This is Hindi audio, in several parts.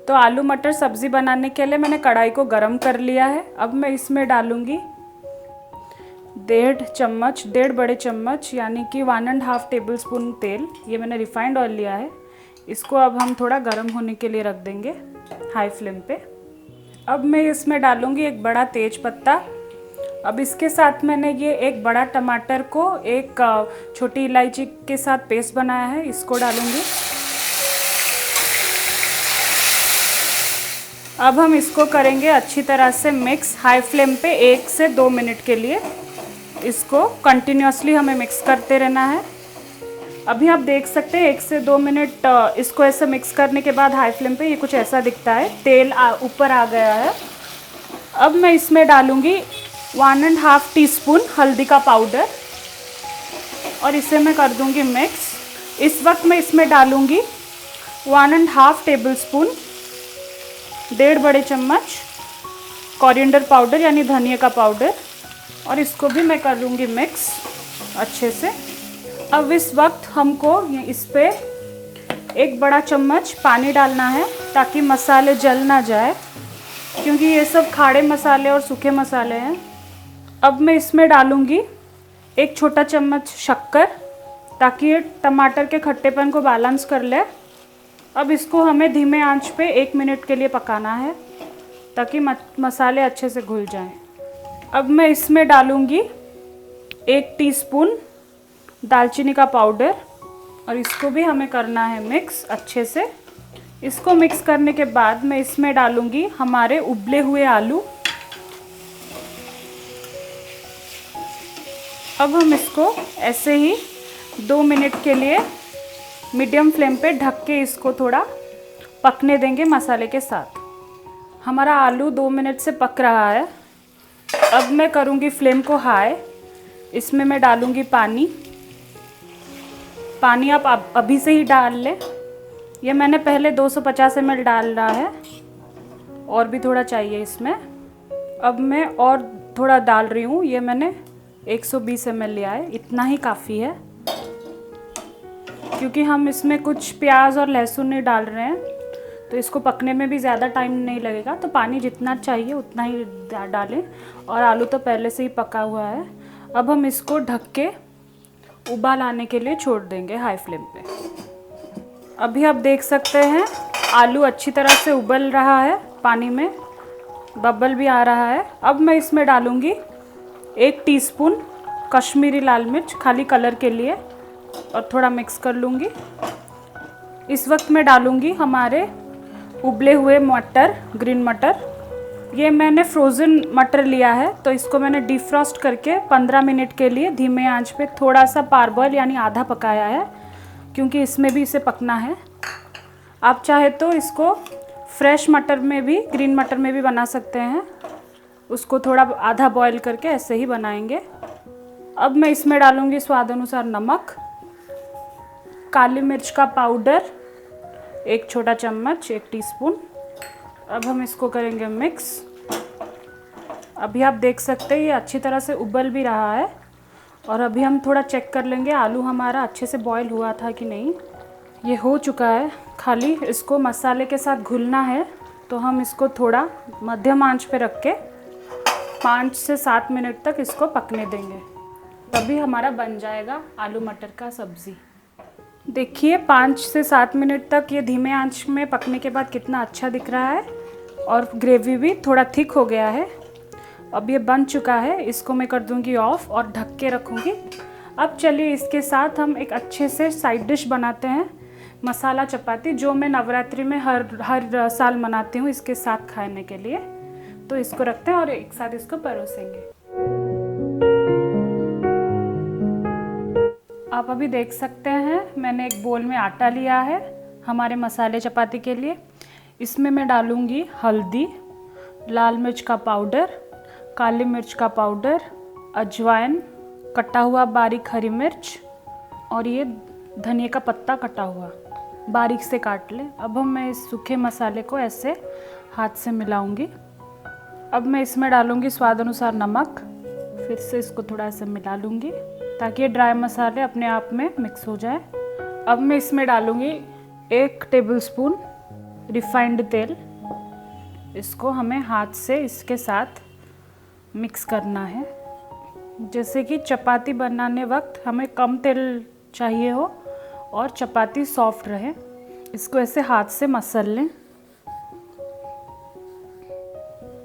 तो आलू मटर सब्ज़ी बनाने के लिए मैंने कढ़ाई को गरम कर लिया है। अब मैं इसमें डालूँगी 1.5 बड़े चम्मच यानी कि 1.5 टेबलस्पून तेल। ये मैंने रिफाइंड ऑयल लिया है। इसको अब हम थोड़ा गर्म होने के लिए रख देंगे हाई फ्लेम पे। अब मैं इसमें डालूँगी एक बड़ा तेज पत्ता। अब इसके साथ मैंने ये एक बड़ा टमाटर को एक छोटी इलायची के साथ पेस्ट बनाया है, इसको डालूँगी। अब हम इसको करेंगे अच्छी तरह से मिक्स हाई फ्लेम पे 1 से 2 मिनट के लिए। इसको कंटिन्यूसली हमें मिक्स करते रहना है। अभी आप देख सकते हैं 1 से 2 मिनट इसको ऐसे मिक्स करने के बाद हाई फ्लेम पे ये कुछ ऐसा दिखता है, तेल ऊपर आ गया है। अब मैं इसमें डालूँगी 1.5 टीस्पून हल्दी का पाउडर और इसे मैं कर दूँगी मिक्स। इस वक्त मैं इसमें डालूँगी 1.5 टेबलस्पून 1.5 बड़े चम्मच कोरिएंडर पाउडर यानी धनिया का पाउडर और इसको भी मैं कर लूँगी मिक्स अच्छे से। अब इस वक्त हमको इस पे 1 बड़ा चम्मच पानी डालना है ताकि मसाले जल ना जाए, क्योंकि ये सब खाड़े मसाले और सूखे मसाले हैं। अब मैं इसमें डालूँगी 1 छोटा चम्मच शक्कर ताकि ये टमाटर के खट्टेपन को बैलेंस कर ले। अब इसको हमें धीमे आंच पे 1 मिनट के लिए पकाना है ताकि मसाले अच्छे से घुल जाएं। अब मैं इसमें डालूँगी 1 टीस्पून दालचीनी का पाउडर और इसको भी हमें करना है मिक्स अच्छे से। इसको मिक्स करने के बाद मैं इसमें डालूँगी हमारे उबले हुए आलू। अब हम इसको ऐसे ही 2 मिनट के लिए मीडियम फ्लेम पे ढक के इसको थोड़ा पकने देंगे मसाले के साथ। हमारा आलू 2 मिनट से पक रहा है। अब मैं करूँगी फ्लेम को हाई। इसमें मैं डालूँगी पानी आप अभी से ही डाल लें। ये मैंने पहले 250 ml डाल रहा है और भी थोड़ा चाहिए इसमें। अब मैं और थोड़ा डाल रही हूँ, ये मैंने 120 ml लिया है, इतना ही काफ़ी है क्योंकि हम इसमें कुछ प्याज और लहसुन नहीं डाल रहे हैं तो इसको पकने में भी ज़्यादा टाइम नहीं लगेगा। तो पानी जितना चाहिए उतना ही डालें और आलू तो पहले से ही पका हुआ है। अब हम इसको ढक के उबाल आने के लिए छोड़ देंगे हाई फ्लेम पे। अभी आप देख सकते हैं आलू अच्छी तरह से उबल रहा है, पानी में बबल भी आ रहा है। अब मैं इसमें डालूँगी 1 टीस्पून कश्मीरी लाल मिर्च खाली कलर के लिए और थोड़ा मिक्स कर लूँगी। इस वक्त मैं डालूँगी हमारे उबले हुए मटर, ग्रीन मटर। ये मैंने फ्रोज़न मटर लिया है तो इसको मैंने डिफ्रॉस्ट करके 15 मिनट के लिए धीमे आंच पे थोड़ा सा पारबॉयल यानी आधा पकाया है, क्योंकि इसमें भी इसे पकना है। आप चाहे तो इसको फ्रेश मटर में भी, ग्रीन मटर में भी बना सकते हैं। उसको थोड़ा आधा बॉयल करके ऐसे ही बनाएंगे। अब मैं इसमें डालूँगी स्वाद अनुसार नमक, काली मिर्च का पाउडर 1 छोटा चम्मच 1 टीस्पून। अब हम इसको करेंगे मिक्स। अभी आप देख सकते हैं ये अच्छी तरह से उबल भी रहा है और अभी हम थोड़ा चेक कर लेंगे आलू हमारा अच्छे से बॉयल हुआ था कि नहीं। ये हो चुका है, खाली इसको मसाले के साथ घुलना है। तो हम इसको थोड़ा मध्यम आंच पे रख के 5 से 7 मिनट तक इसको पकने देंगे, तभी हमारा बन जाएगा आलू मटर का सब्ज़ी। देखिए 5 से 7 मिनट तक ये धीमे आंच में पकने के बाद कितना अच्छा दिख रहा है और ग्रेवी भी थोड़ा थिक हो गया है। अब ये बन चुका है, इसको मैं कर दूंगी ऑफ और ढक के रखूँगी। अब चलिए इसके साथ हम एक अच्छे से साइड डिश बनाते हैं, मसाला चपाती, जो मैं नवरात्रि में हर साल बनाती हूँ इसके साथ खाने के लिए। तो इसको रखते हैं और एक साथ इसको परोसेंगे। आप अभी देख सकते हैं मैंने एक बोल में आटा लिया है हमारे मसाले चपाती के लिए। इसमें मैं डालूँगी हल्दी, लाल मिर्च का पाउडर, काली मिर्च का पाउडर, अजवाइन, कटा हुआ बारीक हरी मिर्च और ये धनिया का पत्ता कटा हुआ बारीक से काट लें। अब मैं इस सूखे मसाले को ऐसे हाथ से मिलाऊंगी। अब मैं इसमें डालूंगी स्वाद अनुसार नमक, फिर से इसको थोड़ा सा मिला लूँगी ताकि ये ड्राई मसाले अपने आप में मिक्स हो जाए। अब मैं इसमें डालूँगी 1 टेबलस्पून रिफाइंड तेल। इसको हमें हाथ से इसके साथ मिक्स करना है, जैसे कि चपाती बनाने वक्त हमें कम तेल चाहिए हो और चपाती सॉफ्ट रहे। इसको ऐसे हाथ से मसल लें।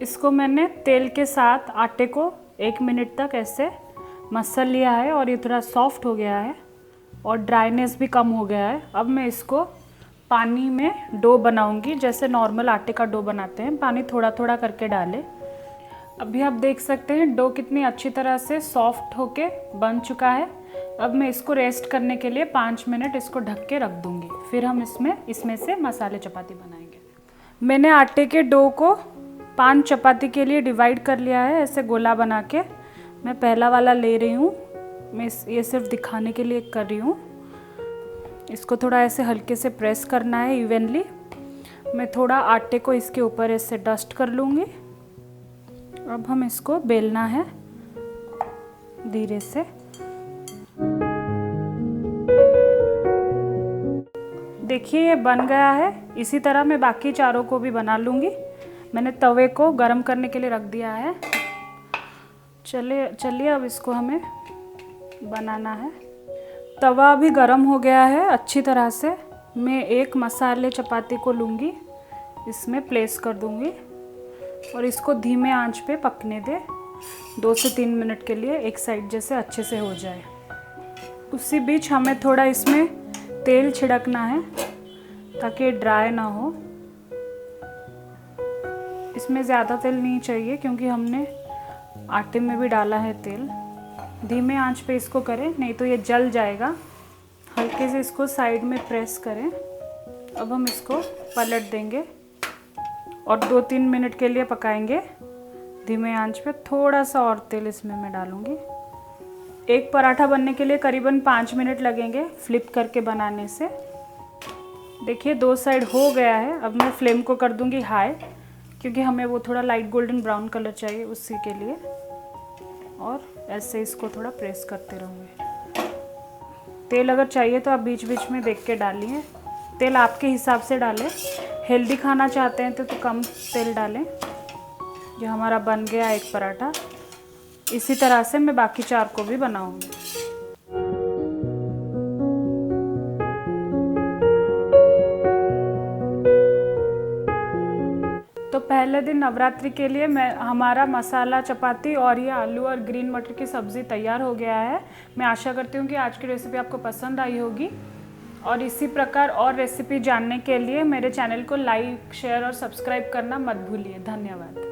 इसको मैंने तेल के साथ आटे को 1 मिनट तक ऐसे मसल लिया है और ये थोड़ा सॉफ्ट हो गया है और ड्राइनेस भी कम हो गया है। अब मैं इसको पानी में डो बनाऊंगी, जैसे नॉर्मल आटे का डो बनाते हैं, पानी थोड़ा थोड़ा करके डालें। अभी आप देख सकते हैं डो कितनी अच्छी तरह से सॉफ्ट होके बन चुका है। अब मैं इसको रेस्ट करने के लिए 5 मिनट इसको ढक के रख दूंगी, फिर हम इसमें से मसाले चपाती बनाएंगे। मैंने आटे के डो को 5 चपाती के लिए डिवाइड कर लिया है, ऐसे गोला बना के। मैं पहला वाला ले रही हूँ, मैं ये सिर्फ दिखाने के लिए कर रही हूँ। इसको थोड़ा ऐसे हल्के से प्रेस करना है इवनली। मैं थोड़ा आटे को इसके ऊपर ऐसे डस्ट कर लूँगी। अब हम इसको बेलना है धीरे से। देखिए ये बन गया है। इसी तरह मैं बाकी चारों को भी बना लूँगी। मैंने तवे को गरम करने के लिए रख दिया है। चलिए अब इसको हमें बनाना है। तवा अभी गरम हो गया है अच्छी तरह से। मैं एक मसाले चपाती को लूँगी, इसमें प्लेस कर दूँगी और इसको धीमे आंच पे पकने दे 2 से 3 मिनट के लिए, एक साइड जैसे अच्छे से हो जाए। उसी बीच हमें थोड़ा इसमें तेल छिड़कना है ताकि ड्राई ना हो। इसमें ज़्यादा तेल नहीं चाहिए क्योंकि हमने आटे में भी डाला है तेल। धीमे आंच पे इसको करें, नहीं तो ये जल जाएगा। हल्के से इसको साइड में प्रेस करें। अब हम इसको पलट देंगे और 2-3 मिनट के लिए पकाएंगे धीमे आंच पे। थोड़ा सा और तेल इसमें मैं डालूँगी। एक पराठा बनने के लिए करीबन 5 मिनट लगेंगे फ्लिप करके बनाने से। देखिए 2 साइड हो गया है। अब मैं फ्लेम को कर दूँगी हाई, क्योंकि हमें वो थोड़ा लाइट गोल्डन ब्राउन कलर चाहिए उसी के लिए। और ऐसे इसको थोड़ा प्रेस करते रहूँगी। तेल अगर चाहिए तो आप बीच बीच में देख के डालिए। तेल आपके हिसाब से डालें। हेल्दी खाना चाहते हैं तो कम तेल डालें। जो हमारा बन गया एक पराठा, इसी तरह से मैं बाकी 4 को भी बनाऊँगी। तो पहले दिन नवरात्रि के लिए हमारा मसाला चपाती और ये आलू और ग्रीन मटर की सब्ज़ी तैयार हो गया है। मैं आशा करती हूँ कि आज की रेसिपी आपको पसंद आई होगी। और इसी प्रकार और रेसिपी जानने के लिए मेरे चैनल को लाइक, शेयर और सब्सक्राइब करना मत भूलिए। धन्यवाद।